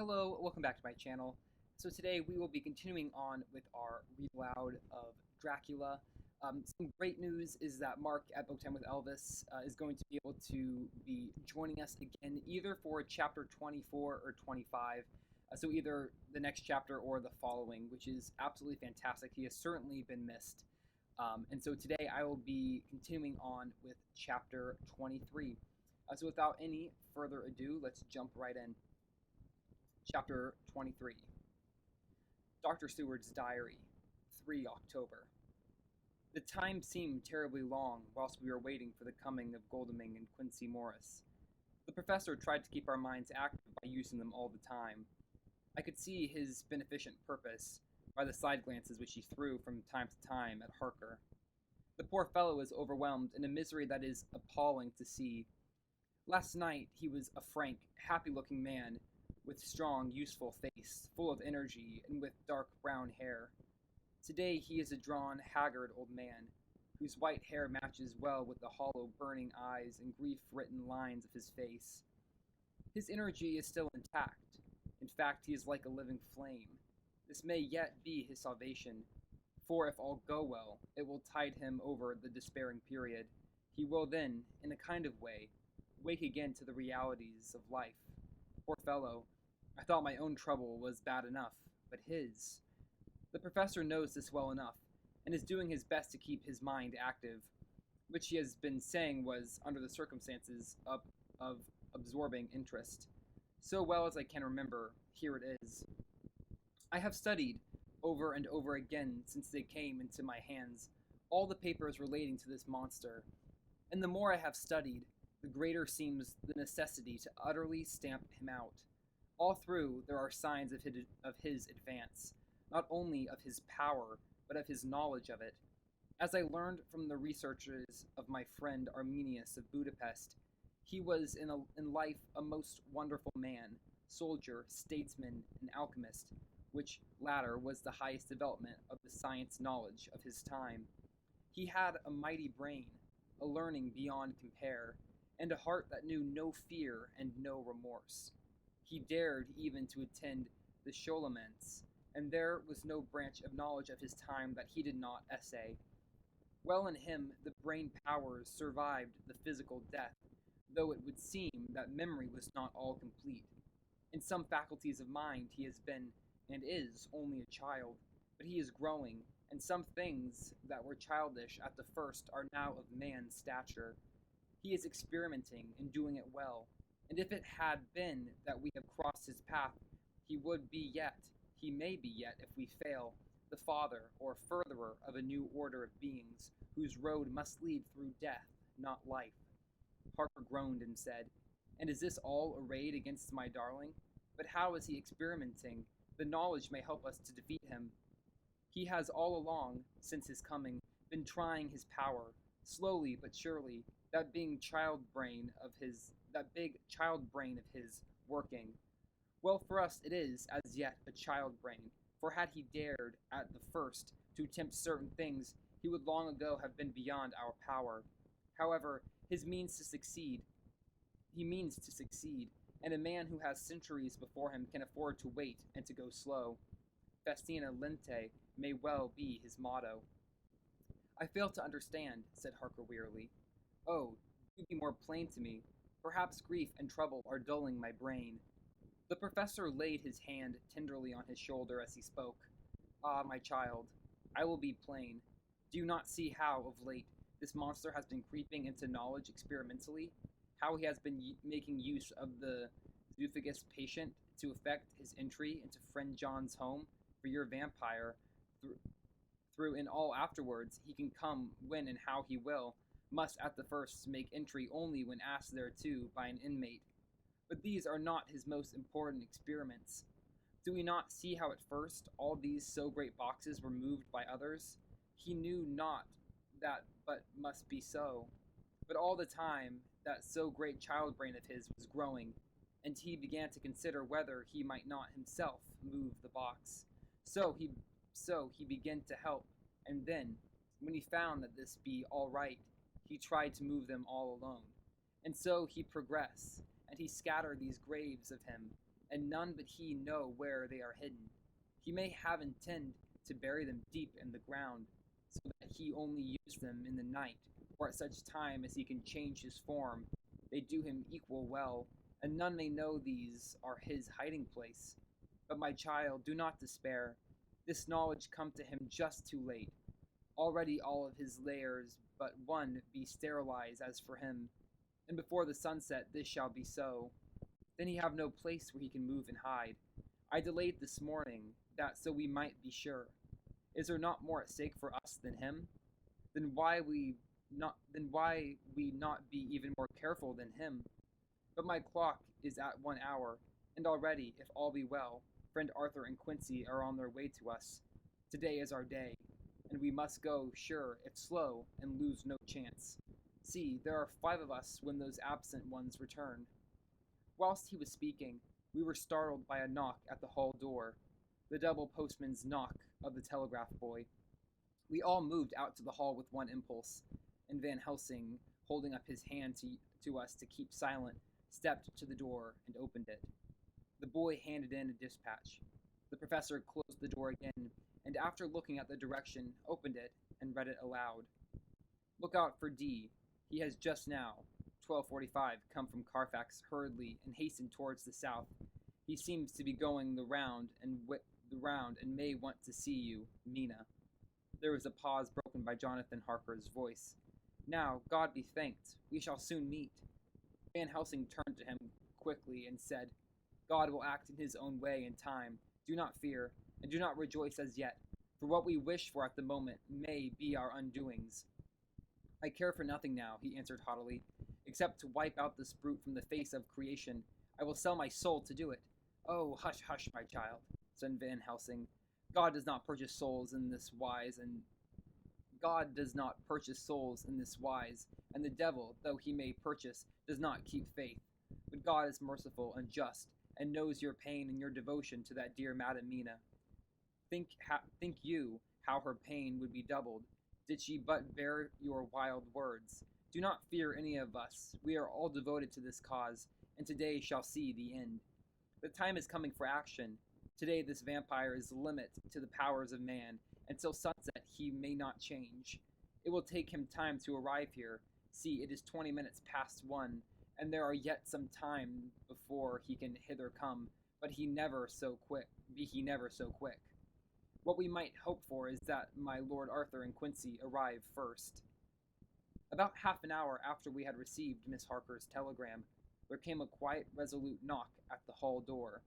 Hello, welcome back to my channel. So today we will be continuing on with our read aloud of Dracula. Some great news is that Mark at Book Time with Elvis is going to be able to be joining us again either for chapter 24 or 25. So either the next chapter or the following, which is absolutely fantastic. He has certainly been missed. And so today I will be continuing on with chapter 23. So without any further ado, let's jump right in. Chapter 23. Dr. Seward's Diary, 3 October. The time seemed terribly long whilst we were waiting for the coming of Godalming and Quincey Morris. The professor tried to keep our minds active by using them all the time. I could see his beneficent purpose by the side glances which he threw from time to time at Harker. The poor fellow was overwhelmed in a misery that is appalling to see. Last night he was a frank, happy-looking man, with strong, useful face, full of energy, and with dark brown hair. Today he is a drawn, haggard old man, whose white hair matches well with the hollow, burning eyes and grief-written lines of his face. His energy is still intact. In fact, he is like a living flame. This may yet be his salvation, for if all go well, it will tide him over the despairing period. He will then, in a kind of way, wake again to the realities of life. Poor fellow, I thought my own trouble was bad enough, but his... The professor knows this well enough, and is doing his best to keep his mind active, which he has been saying was, under the circumstances, of absorbing interest. So well as I can remember, here it is. I have studied, over and over again since they came into my hands, all the papers relating to this monster, and the more I have studied, the greater seems the necessity to utterly stamp him out. All through there are signs of his advance, not only of his power, but of his knowledge of it. As I learned from the researches of my friend Arminius of Budapest, he was in life a most wonderful man, soldier, statesman, and alchemist, which latter was the highest development of the science knowledge of his time. He had a mighty brain, a learning beyond compare, and a heart that knew no fear and no remorse. He dared even to attend the Scholomance, and there was no branch of knowledge of his time that he did not essay. Well in him the brain powers survived the physical death, though it would seem that memory was not all complete. In some faculties of mind he has been, and is, only a child, but he is growing, and some things that were childish at the first are now of man's stature. He is experimenting and doing it well, and if it had been that we have crossed his path, he may be yet, if we fail, the father or furtherer of a new order of beings, whose road must lead through death, not life. Harker groaned and said, And is this all arrayed against my darling? But how is he experimenting? The knowledge may help us to defeat him. He has all along, since his coming, been trying his power, slowly but surely, that big child brain of his working. Well, for us it is, as yet, a child brain, for had he dared, at the first, to attempt certain things, he would long ago have been beyond our power. However, he means to succeed, and a man who has centuries before him can afford to wait and to go slow. Festina lente may well be his motto. I fail to understand, said Harker wearily. Oh, do be more plain to me. Perhaps grief and trouble are dulling my brain. The professor laid his hand tenderly on his shoulder as he spoke. Ah, my child, I will be plain. Do you not see how, of late, this monster has been creeping into knowledge experimentally? How he has been making use of the zoophagous patient to effect his entry into friend John's home for your vampire, through in all afterwards he can come when and how he will, must at the first make entry only when asked thereto by an inmate. But these are not his most important experiments. Do we not see how at first all these so great boxes were moved by others? He knew not that but must be so. But all the time that so great child brain of his was growing, and he began to consider whether he might not himself move the box. So he began to help, and then, when he found that this be all right, he tried to move them all alone. And so he progressed, and he scattered these graves of him, and none but he know where they are hidden. He may have intend to bury them deep in the ground, so that he only use them in the night, or at such time as he can change his form. They do him equal well, and none may know these are his hiding place. But my child, do not despair. This knowledge come to him just too late. Already all of his lairs but one be sterilized as for him, and before the sunset this shall be so. Then he have no place where he can move and hide. I delayed this morning, that so we might be sure. Is there not more at stake for us than him? Then why we not be even more careful than him? But my clock is at 1 hour, and already, if all be well, friend Arthur and Quincy are on their way to us. Today is our day, and we must go, sure, if slow, and lose no chance. See, there are 5 of us when those absent ones return. Whilst he was speaking, we were startled by a knock at the hall door, the double postman's knock of the telegraph boy. We all moved out to the hall with one impulse, and Van Helsing, holding up his hand to us to keep silent, stepped to the door and opened it. The boy handed in a dispatch. The professor closed the door again, and after looking at the direction, opened it and read it aloud. Look out for D. He has just now, 12:45, come from Carfax hurriedly and hastened towards the south. He seems to be going the round and may want to see you, Mina. There was a pause broken by Jonathan Harker's voice. Now, God be thanked, we shall soon meet. Van Helsing turned to him quickly and said, God will act in his own way and time. Do not fear, and do not rejoice as yet, for what we wish for at the moment may be our undoings. I care for nothing now, he answered haughtily, except to wipe out this brute from the face of creation. I will sell my soul to do it. Oh, hush, hush, my child, said Van Helsing. God does not purchase souls in this wise, and the devil, though he may purchase, does not keep faith. But God is merciful and just, and knows your pain and your devotion to that dear Madam Mina. Think you how her pain would be doubled, did she but bear your wild words. Do not fear any of us. We are all devoted to this cause, and today shall see the end. The time is coming for action. Today this vampire is the limit to the powers of man. Until sunset he may not change. It will take him time to arrive here. See, it is 20 minutes past 1, and there are yet some time before he can hither come, but he never so quick. What we might hope for is that my Lord Arthur and Quincy arrive first. About half an hour after we had received Miss Harker's telegram, there came a quiet, resolute knock at the hall door.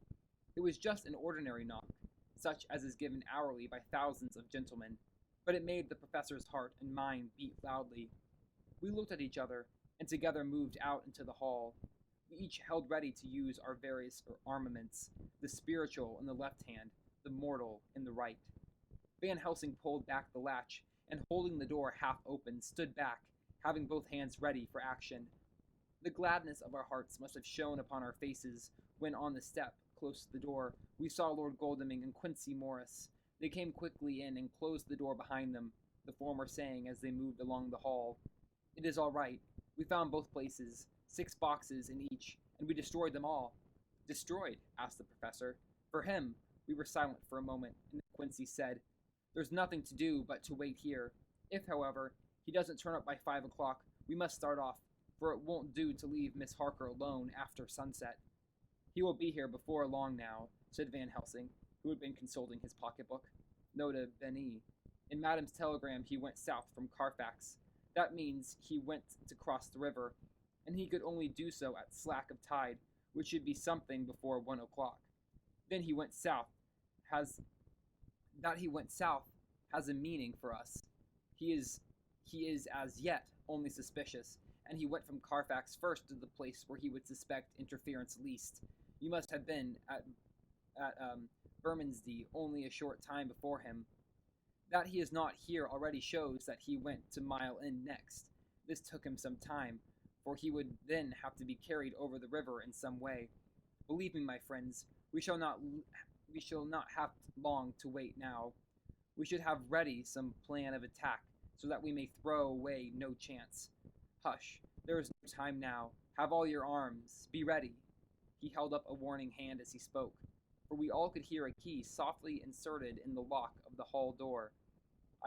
It was just an ordinary knock, such as is given hourly by thousands of gentlemen, but it made the professor's heart and mine beat loudly. We looked at each other, and together moved out into the hall. We each held ready to use our various armaments, the spiritual in the left hand, the mortal in the right. Van Helsing pulled back the latch, and holding the door half open, stood back, having both hands ready for action. The gladness of our hearts must have shone upon our faces when on the step, close to the door, we saw Lord Godalming and Quincy Morris. They came quickly in and closed the door behind them, the former saying as they moved along the hall, It is all right. We found both places, 6 boxes in each, and we destroyed them all. Destroyed? Asked the professor. For him. We were silent for a moment, and then Quincy said, There's nothing to do but to wait here. If, however, he doesn't turn up by 5 o'clock, we must start off, for it won't do to leave Miss Harker alone after sunset. He will be here before long now, said Van Helsing, who had been consulting his pocketbook. Nota bene. In Madam's telegram he went south from Carfax. That means he went to cross the river, and he could only do so at slack of tide, which should be something before 1 o'clock. Then he went south. He went south has a meaning for us. He is as yet only suspicious, and he went from Carfax first to the place where he would suspect interference least. You must have been at Bermondsey only a short time before him. That he is not here already shows that he went to Mile End next. This took him some time, for he would then have to be carried over the river in some way. Believe me, my friends, we shall not have long to wait now. We should have ready some plan of attack, so that we may throw away no chance. Hush, there is no time now. Have all your arms. Be ready. He held up a warning hand as he spoke, for we all could hear a key softly inserted in the lock of the hall door.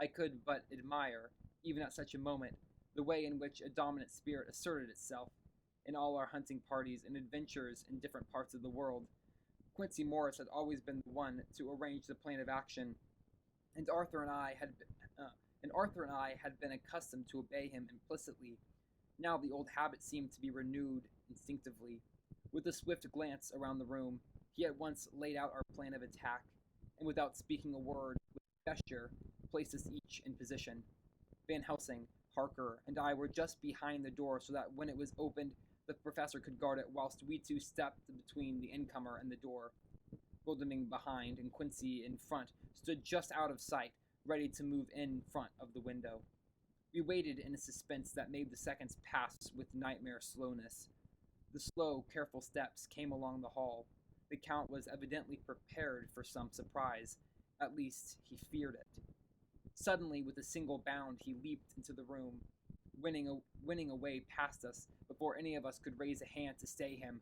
I could but admire, even at such a moment, the way in which a dominant spirit asserted itself. In all our hunting parties and adventures in different parts of the world, Quincy Morris had always been the one to arrange the plan of action, and Arthur and I had been accustomed to obey him implicitly. Now the old habit seemed to be renewed instinctively. With a swift glance around the room, he at once laid out our plan of attack, and without speaking a word, with a gesture, placed us each in position. Van Helsing, Harker, and I were just behind the door so that when it was opened, the professor could guard it whilst we two stepped between the incomer and the door. Goldeming behind and Quincy in front stood just out of sight, ready to move in front of the window. We waited in a suspense that made the seconds pass with nightmare slowness. The slow, careful steps came along the hall. The Count was evidently prepared for some surprise. At least, he feared it. Suddenly, with a single bound, he leaped into the room, winning away past us before any of us could raise a hand to stay him.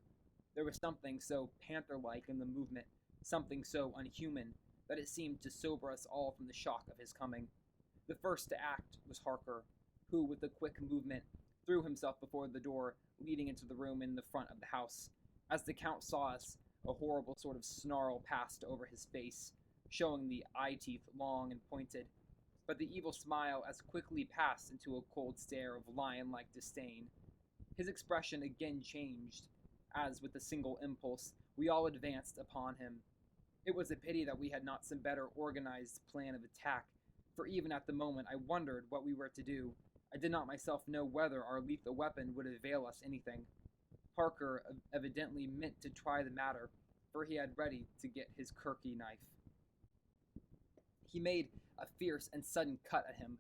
There was something so panther-like in the movement, something so unhuman, that it seemed to sober us all from the shock of his coming. The first to act was Harker, who, with a quick movement, threw himself before the door leading into the room in the front of the house. As the Count saw us, a horrible sort of snarl passed over his face, showing the eye-teeth long and pointed, but the evil smile as quickly passed into a cold stare of lion-like disdain. His expression again changed, as, with a single impulse, we all advanced upon him. It was a pity that we had not some better organized plan of attack, for even at the moment I wondered what we were to do. I did not myself know whether our lethal weapon would avail us anything. Harker evidently meant to try the matter, for he had ready to get his Kirky knife. He made a fierce and sudden cut at him.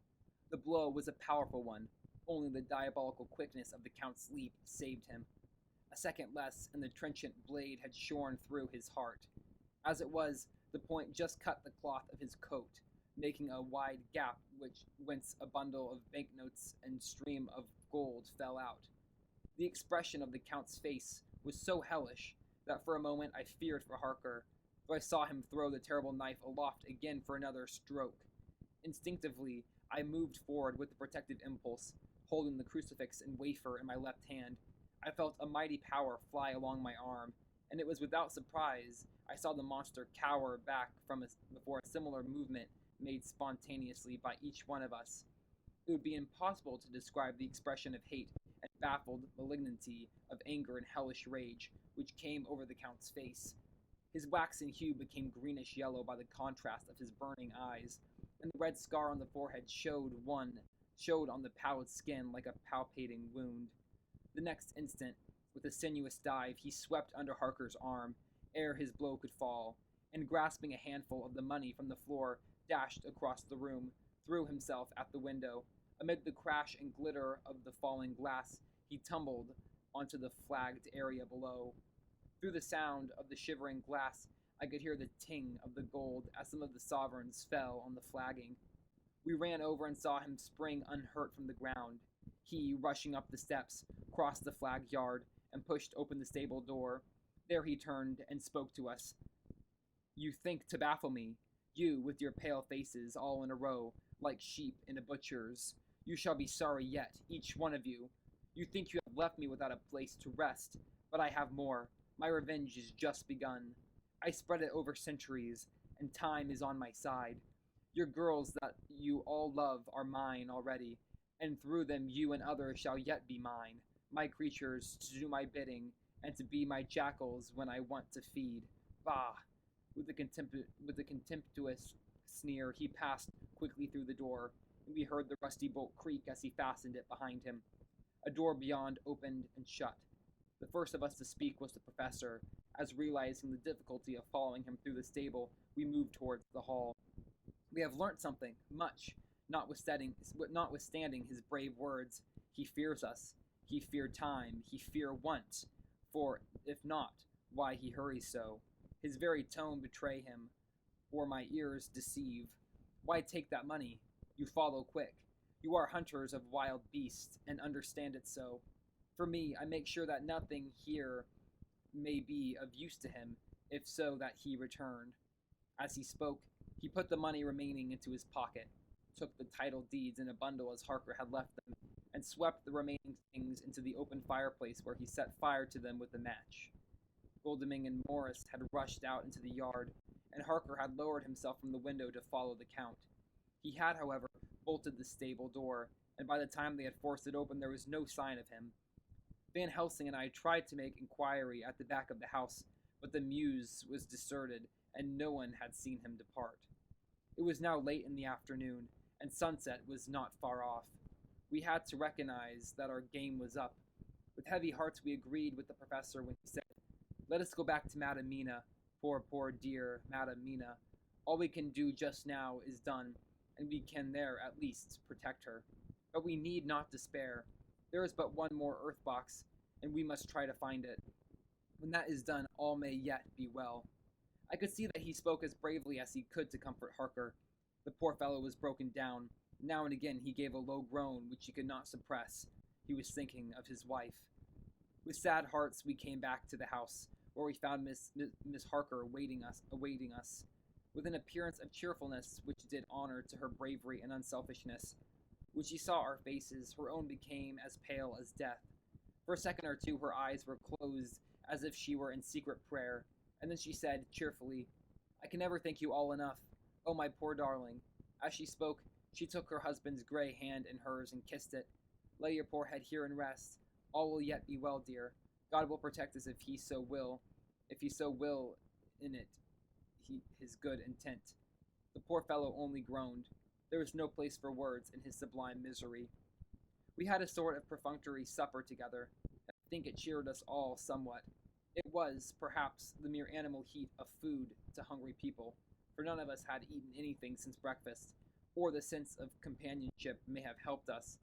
The blow was a powerful one. Only the diabolical quickness of the Count's leap saved him. A second less, and the trenchant blade had shorn through his heart. As it was, the point just cut the cloth of his coat, making a wide gap whence a bundle of banknotes and stream of gold fell out. The expression of the Count's face was so hellish that for a moment I feared for Harker, though I saw him throw the terrible knife aloft again for another stroke. Instinctively, I moved forward with the protective impulse, holding the crucifix and wafer in my left hand. I felt a mighty power fly along my arm, and it was without surprise I saw the monster cower back before a similar movement made spontaneously by each one of us. It would be impossible to describe the expression of hate and baffled malignity, of anger and hellish rage, which came over the Count's face. His waxen hue became greenish-yellow by the contrast of his burning eyes, and the red scar on the forehead showed on the pallid skin like a palpating wound. The next instant, with a sinuous dive, he swept under Harker's arm, ere his blow could fall, and grasping a handful of the money from the floor, dashed across the room, threw himself at the window. Amid the crash and glitter of the falling glass, he tumbled onto the flagged area below. Through the sound of the shivering glass, I could hear the ting of the gold as some of the sovereigns fell on the flagging. We ran over and saw him spring unhurt from the ground. He, rushing up the steps, crossed the flagged yard and pushed open the stable door. There he turned and spoke to us. "You think to baffle me, you with your pale faces all in a row, like sheep in a butcher's. You shall be sorry yet, each one of you. You think you have left me without a place to rest, but I have more. My revenge is just begun. I spread it over centuries, and time is on my side. Your girls that you all love are mine already, and through them you and others shall yet be mine, my creatures to do my bidding, and to be my jackals when I want to feed. Bah!" With a contemptuous sneer, he passed quickly through the door, and we heard the rusty bolt creak as he fastened it behind him. A door beyond opened and shut. The first of us to speak was the professor, as realizing the difficulty of following him through the stable, we moved towards the hall. "We have learnt something, much, notwithstanding his brave words. He fears us. He fear time. He fear want. For, if not, why he hurries so? His very tone betray him, or my ears deceive. Why take that money? You follow quick. You are hunters of wild beasts, and understand it so. For me, I make sure that may be of use to him, if so that he returned. As he spoke, he put the money remaining into his pocket, took the title deeds in a bundle as Harker had left them, and swept the remaining things into the open fireplace where he set fire to them with a match. Goldeming and Morris had rushed out into the yard, and Harker had lowered himself from the window to follow the Count. He had, however, bolted the stable door, and by the time they had forced it open there was no sign of him. Van Helsing and I tried to make inquiry at the back of the house, but the mews was deserted, and no one had seen him depart. It was now late in the afternoon, and sunset was not far off. We had to recognize that our game was up. With heavy hearts we agreed with the professor when he said, "Let us go back to Madam Mina. Poor dear Madam Mina. All we can do just now is done, and we can there, at least, protect her. But we need not despair. There is but one more earth box, and we must try to find it. When that is done, all may yet be well." I could see that he spoke as bravely as he could to comfort Harker. The poor fellow was broken down. Now and again he gave a low groan which he could not suppress. He was thinking of his wife. With sad hearts we came back to the house, where we found Miss Harker awaiting us. With an appearance of cheerfulness which did honor to her bravery and unselfishness. When she saw our faces, her own became as pale as death. For a second or two her eyes were closed as if she were in secret prayer, and then she said, cheerfully, "I can never thank you all enough. Oh, my poor darling." As she spoke, she took her husband's gray hand in hers and kissed it. "Lay your poor head here and rest. All will yet be well, dear. God will protect us if he so will in it his good intent." The poor fellow only groaned. There was no place for words in his sublime misery. We had a sort of perfunctory supper together, and I think it cheered us all somewhat. It was, perhaps, the mere animal heat of food to hungry people, for none of us had eaten anything since breakfast, or the sense of companionship may have helped us.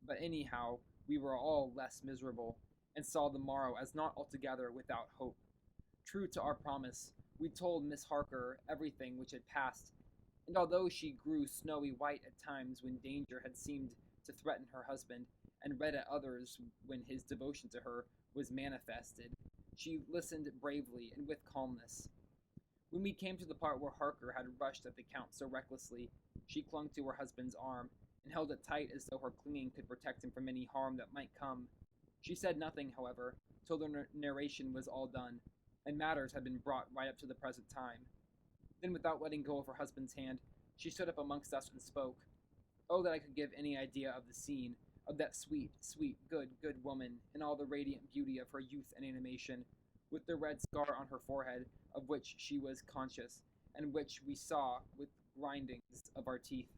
But anyhow, we were all less miserable, and saw the morrow as not altogether without hope. True to our promise, we told Miss Harker everything which had passed, and although she grew snowy white at times when danger had seemed to threaten her husband, and red at others when his devotion to her was manifested, she listened bravely and with calmness. When we came to the part where Harker had rushed at the Count so recklessly, she clung to her husband's arm, and held it tight as though her clinging could protect him from any harm that might come. She said nothing, however, till the narration was all done, and matters had been brought right up to the present time. Then, without letting go of her husband's hand, she stood up amongst us and spoke. Oh, that I could give any idea of the scene, of that sweet, good woman, in all the radiant beauty of her youth and animation, with the red scar on her forehead, of which she was conscious, and which we saw with grindings of our teeth,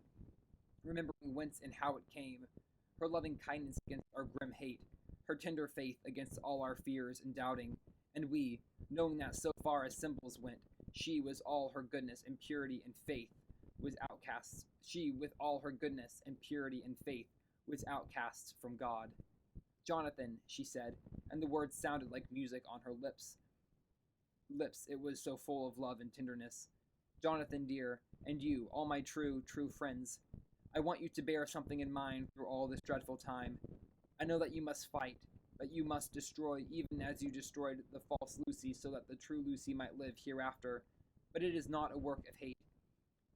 remembering whence and how it came, her loving kindness against our grim hate, her tender faith against all our fears and doubting, and we, knowing that so far as symbols went, she was all her goodness and purity and faith, was outcasts. She, with all her goodness and purity and faith, was outcast from God. "Jonathan," she said, and the words sounded like music on her lips. It was so full of love and tenderness. "Jonathan, dear, and you, all my true friends, I want you to bear something in mind through all this dreadful time. I know that you must fight, that you must destroy even as you destroyed the false Lucy so that the true Lucy might live hereafter, but it is not a work of hate.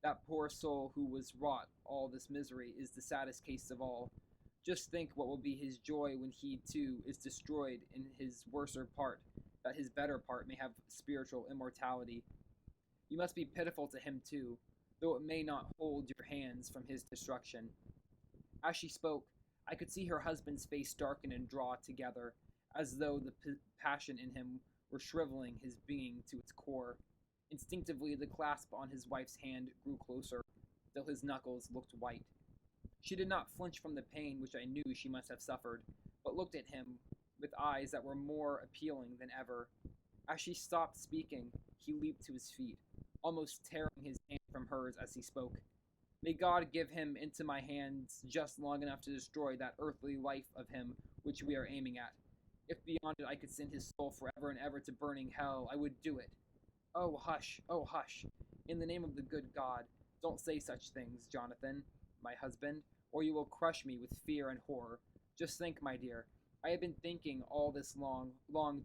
That poor soul who was wrought all this misery is the saddest case of all. Just think what will be his joy when he, too, is destroyed in his worser part, that his better part may have spiritual immortality. You must be pitiful to him, too, though it may not hold your hands from his destruction." As she spoke, I could see her husband's face darken and draw together, as though the passion in him were shriveling his being to its core. Instinctively, the clasp on his wife's hand grew closer, till his knuckles looked white. She did not flinch from the pain which I knew she must have suffered, but looked at him with eyes that were more appealing than ever. As she stopped speaking, he leaped to his feet, almost tearing his hand from hers as he spoke. "May God give him into my hands just long enough to destroy that earthly life of him which we are aiming at. If beyond it I could send his soul forever and ever to burning hell, I would do it. Oh, hush, in the name of the good God, don't say such things, Jonathan, my husband, or you will crush me with fear and horror. Just think, my dear, I have been thinking all this long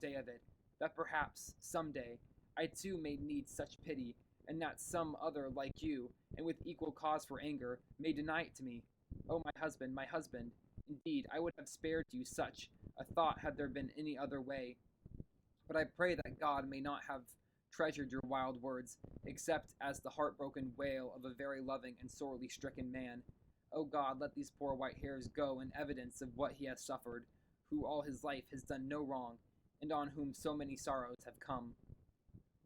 day of it, that perhaps, some day, I too may need such pity, and that some other like you, and with equal cause for anger, may deny it to me. Oh, my husband, indeed, I would have spared you such a thought had there been any other way. But I pray that God may not have treasured your wild words, except as the heartbroken wail of a very loving and sorely stricken man. O God, let these poor white hairs go in evidence of what he has suffered, who all his life has done no wrong, and on whom so many sorrows have come.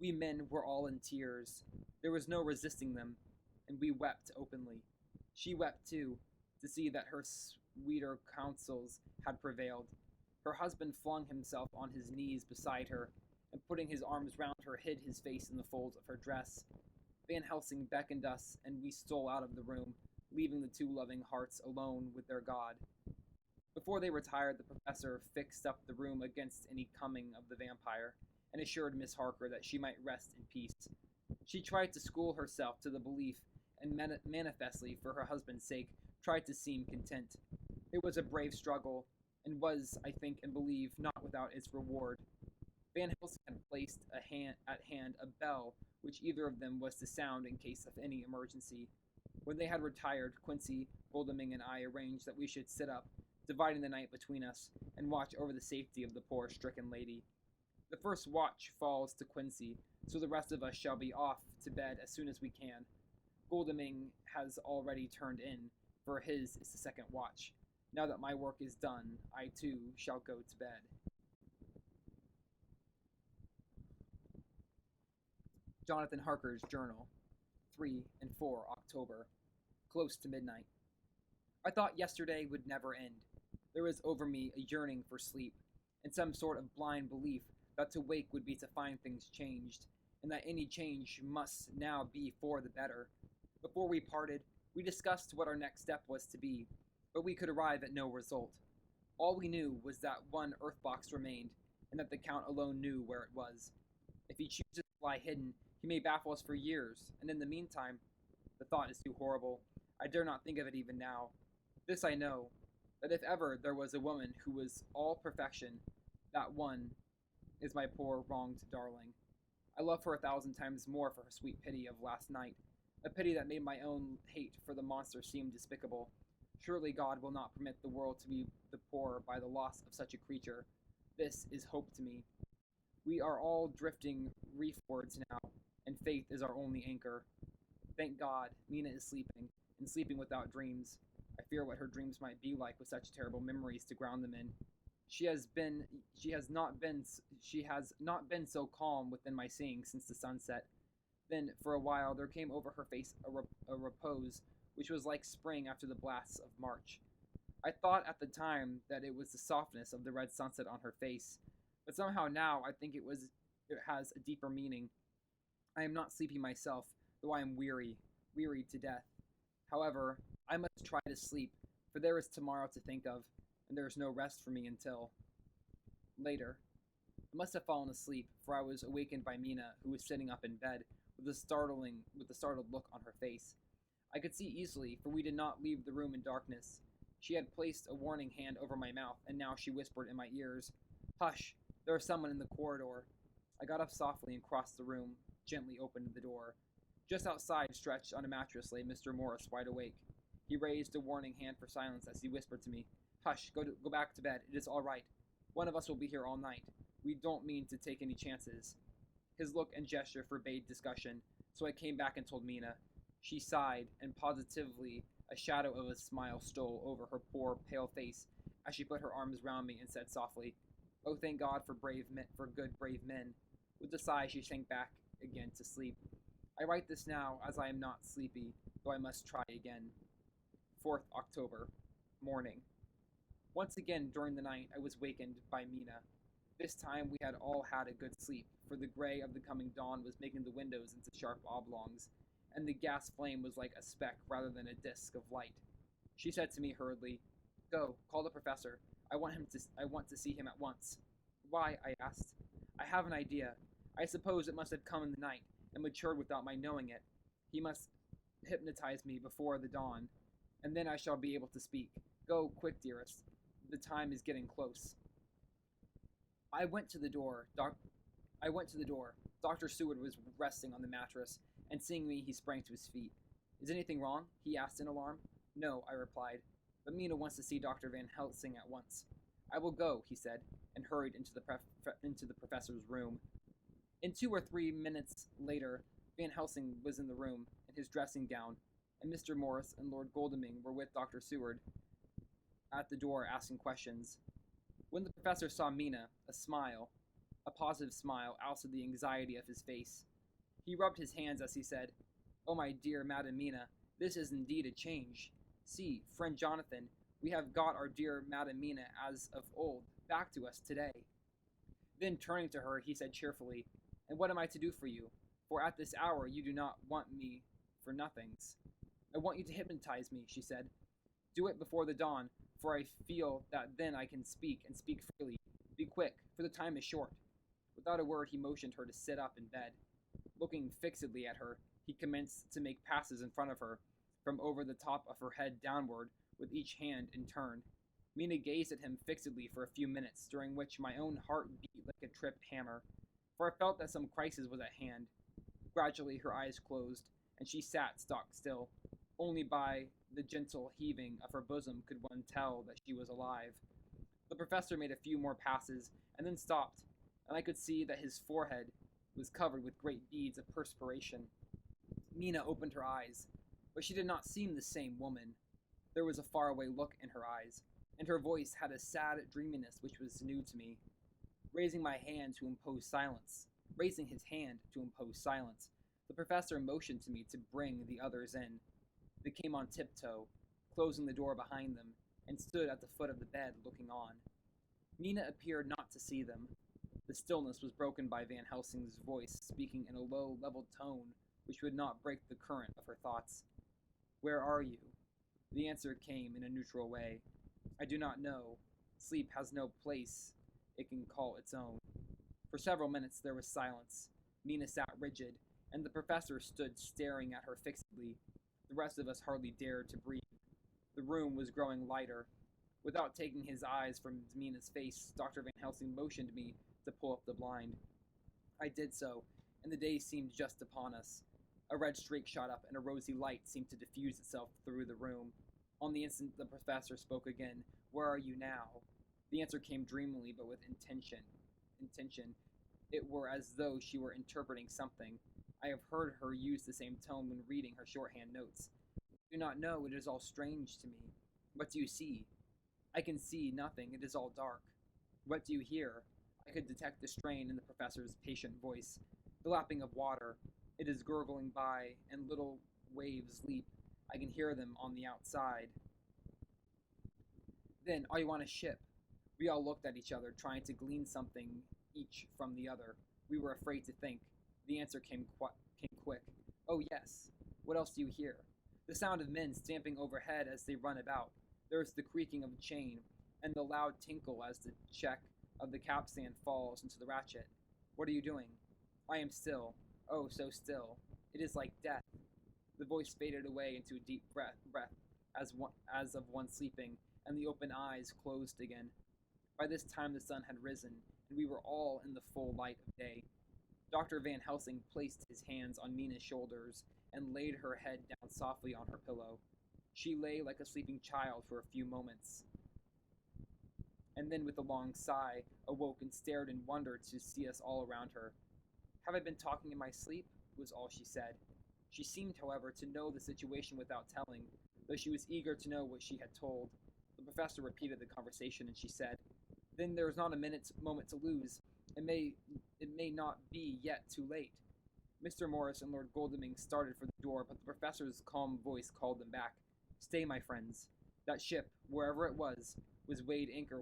We men were all in tears. There was no resisting them, and we wept openly. She wept too, to see that her sweeter counsels had prevailed. Her husband flung himself on his knees beside her, and putting his arms round her, hid his face in the folds of her dress. Van Helsing beckoned us, and we stole out of the room, leaving the two loving hearts alone with their God. Before they retired, the professor fixed up the room against any coming of the vampire, and assured Miss Harker that she might rest in peace. She tried to school herself to the belief, and manifestly, for her husband's sake, tried to seem content. It was a brave struggle, and was, I think and believe, not without its reward. Van Helsing had placed at hand a bell which either of them was to sound in case of any emergency. When they had retired, Quincy, Goldeming, and I arranged that we should sit up, dividing the night between us, and watch over the safety of the poor stricken lady. The first watch falls to Quincy, so the rest of us shall be off to bed as soon as we can. Goldeming has already turned in, for his is the second watch. Now that my work is done, I too shall go to bed. Jonathan Harker's Journal, 3 and 4 October, close to midnight. I thought yesterday would never end. There was over me a yearning for sleep, and some sort of blind belief that to wake would be to find things changed, and that any change must now be for the better. Before we parted, we discussed what our next step was to be, but we could arrive at no result. All we knew was that one earth box remained, and that the Count alone knew where it was. If he chooses to lie hidden, he may baffle us for years, and in the meantime, the thought is too horrible. I dare not think of it even now. This I know, that if ever there was a woman who was all perfection, that one is my poor wronged darling. I love her 1,000 times more for her sweet pity of last night, a pity that made my own hate for the monster seem despicable. Surely God will not permit the world to be the poorer by the loss of such a creature. This is hope to me. We are all drifting reefwards now, and faith is our only anchor. Thank God, Mina is sleeping, and sleeping without dreams. I fear what her dreams might be like with such terrible memories to ground them in. She has not been so calm within my seeing since the sunset. Then, for a while, there came over her face a repose, which was like spring after the blasts of March. I thought at the time that it was the softness of the red sunset on her face, but somehow now I think it has a deeper meaning. I am not sleepy myself, though I am weary to death. However, I must try to sleep, for there is tomorrow to think of, and there is no rest for me until later. I must have fallen asleep, for I was awakened by Mina, who was sitting up in bed, with a startled look on her face. I could see easily, for we did not leave the room in darkness. She had placed a warning hand over my mouth, and now she whispered in my ears, "Hush, there is someone in the corridor." I got up softly and crossed the room, gently opened the door. Just outside, stretched on a mattress, lay Mr. Morris, wide awake. He raised a warning hand for silence as he whispered to me, "Hush, go back to bed. It is all right. One of us will be here all night. We don't mean to take any chances." His look and gesture forbade discussion, so I came back and told Mina. She sighed, and positively a shadow of a smile stole over her poor, pale face as she put her arms round me and said softly, "Oh, thank God for good, brave men." With a sigh, she sank back again to sleep. I write this now, as I am not sleepy, though I must try again. 4th October, morning. Once again during the night, I was wakened by Mina. This time we had all had a good sleep, for the gray of the coming dawn was making the windows into sharp oblongs, and the gas flame was like a speck rather than a disk of light. She said to me hurriedly, "Go, call the professor. I want to see him at once." "Why?" I asked. "I have an idea. I suppose it must have come in the night, and matured without my knowing it. He must hypnotize me before the dawn, and then I shall be able to speak. Go, quick, dearest. The time is getting close." I went to the door. I went to the door. Dr. Seward was resting on the mattress, and seeing me, he sprang to his feet. Is anything wrong? He asked in alarm. No, I replied, but Mina wants to see Dr. Van Helsing at once. I will go, he said, and hurried into the professor's room. In 2 or 3 minutes later, Van Helsing was in the room, in his dressing gown, and Mr. Morris and Lord Godalming were with Dr. Seward at the door asking questions. When the professor saw Mina, a positive smile, ousted the anxiety of his face. He rubbed his hands as he said, Oh, my dear Madam Mina, this is indeed a change. See, friend Jonathan, we have got our dear Madam Mina as of old back to us today. Then turning to her, he said cheerfully, And what am I to do for you? For at this hour you do not want me for nothings. I want you to hypnotize me, she said. Do it before the dawn, for I feel that then I can speak, and speak freely. Be quick, for the time is short. Without a word, he motioned her to sit up in bed. Looking fixedly at her, he commenced to make passes in front of her, from over the top of her head downward, with each hand in turn. Mina gazed at him fixedly for a few minutes, during which my own heart beat like a tripped hammer, for I felt that some crisis was at hand. Gradually her eyes closed, and she sat stock still. Only by the gentle heaving of her bosom could one tell that she was alive. The professor made a few more passes, and then stopped, and I could see that his forehead was covered with great beads of perspiration. Mina opened her eyes, but she did not seem the same woman. There was a faraway look in her eyes, and her voice had a sad dreaminess which was new to me. Raising his hand to impose silence, the professor motioned to me to bring the others in. They came on tiptoe, closing the door behind them, and stood at the foot of the bed looking on. Mina appeared not to see them. The stillness was broken by Van Helsing's voice, speaking in a low, level tone which would not break the current of her thoughts. Where are you? The answer came in a neutral way. I do not know. Sleep has no place it can call its own. For several minutes there was silence. Mina sat rigid, and the professor stood staring at her fixedly. The rest of us hardly dared to breathe. The room was growing lighter. Without taking his eyes from Mina's face, Dr. Van Helsing motioned me to pull up the blind. I did so, and the day seemed just upon us. A red streak shot up, and a rosy light seemed to diffuse itself through the room. On the instant, the professor spoke again. Where are you now? The answer came dreamily, but with intention. It were as though she were interpreting something. I have heard her use the same tone when reading her shorthand notes. I do not know, it is all strange to me. What do you see? I can see nothing, it is all dark. What do you hear? I could detect the strain in the professor's patient voice. The lapping of water. It is gurgling by, and little waves leap. I can hear them on the outside. Then, are you on a ship? We all looked at each other, trying to glean something each from the other. We were afraid to think. The answer came quick. Oh, yes. What else do you hear? The sound of men stamping overhead as they run about. There is the creaking of a chain, and the loud tinkle as the check of the capstan falls into the ratchet. What are you doing? I am still. Oh, so still. It is like death. The voice faded away into a deep breath as of one sleeping, and the open eyes closed again. By this time the sun had risen, and we were all in the full light of day. Dr. Van Helsing placed his hands on Mina's shoulders and laid her head down softly on her pillow. She lay like a sleeping child for a few moments, and then with a long sigh awoke and stared in wonder to see us all around her. Have I been talking in my sleep? Was all she said. She seemed, however, to know the situation without telling, though she was eager to know what she had told. The professor repeated the conversation, and she said, Then there is not a moment to lose. It may not be yet too late. Mr. Morris and Lord Godalming started for the door, but the professor's calm voice called them back. Stay, my friends. That ship, wherever it was weighing anchor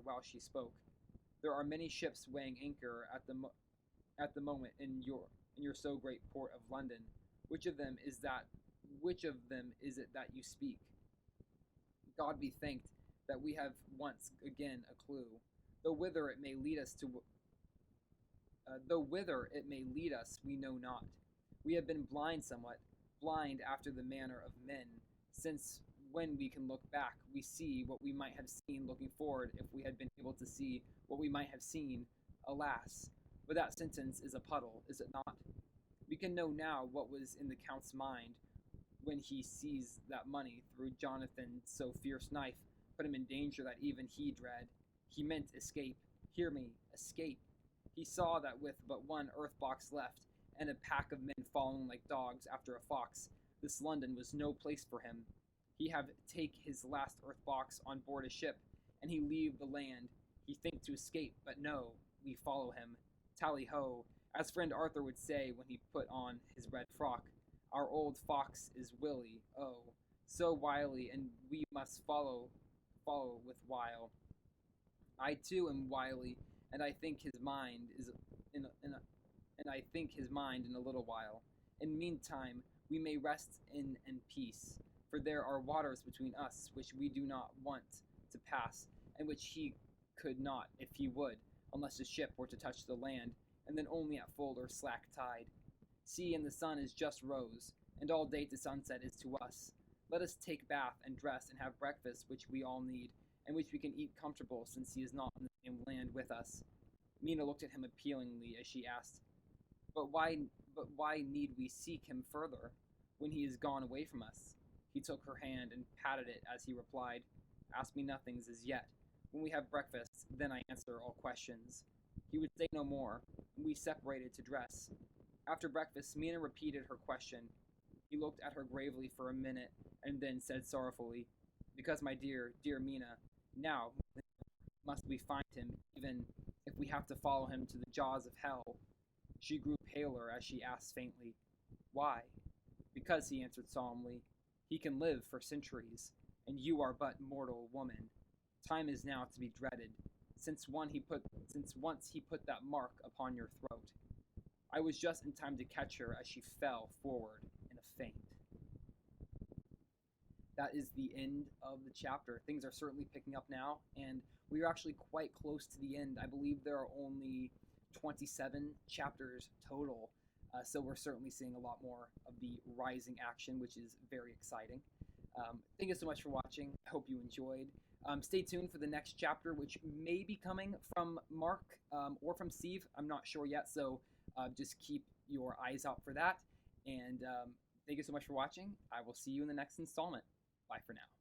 while she spoke. There are many ships weighing anchor at the moment in your so great port of London. Which of them is it that you speak? God be thanked that we have once again a clue, though whither it may lead us, we know not. We have been blind somewhat, blind after the manner of men, since when we can look back, we see what we might have seen looking forward if we had been able to see what we might have seen Alas, but that sentence is a puddle, is it not? We can know now what was in the Count's mind when he seized that money through Jonathan's so fierce knife put him in danger that even he dread. He meant escape. Hear me, escape. He saw that with but one earth box left, and a pack of men following like dogs after a fox, this London was no place for him. He have take his last earth box on board a ship, and he leave the land. He think to escape, but no, we follow him. Tally ho, as friend Arthur would say when he put on his red frock. Our old fox is Willie, oh, so wily, and we must follow with wile. I too am wily, and I think his mind is in a little while. In meantime, we may rest in peace, for there are waters between us which we do not want to pass, and which he could not if he would, unless the ship were to touch the land, and then only at full or slack tide. See, and the sun is just rose, and all day to sunset is to us. Let us take bath and dress and have breakfast, which we all need, and which we can eat comfortable, since he is not in the same land with us. Mina looked at him appealingly as she asked, But why need we seek him further, when he is gone away from us? He took her hand and patted it as he replied, Ask me nothings as yet. When we have breakfast, then I answer all questions. He would say no more, and we separated to dress. After breakfast, Mina repeated her question. He looked at her gravely for a minute, and then said sorrowfully, Because, my dear, dear Mina, now must we find him, even if we have to follow him to the jaws of hell. She grew paler as she asked faintly, Why? Because, he answered solemnly, he can live for centuries, and you are but mortal woman. Time is now to be dreaded, since once he put that mark upon your throat. I was just in time to catch her as she fell forward in a faint. That is the end of the chapter. Things are certainly picking up now, and we are actually quite close to the end. I believe there are only 27 chapters total, so we're certainly seeing a lot more of the rising action, which is very exciting. Thank you so much for watching. I hope you enjoyed. Stay tuned for the next chapter, which may be coming from Mark or from Steve. I'm not sure yet, so just keep your eyes out for that. And thank you so much for watching. I will see you in the next installment. Bye for now.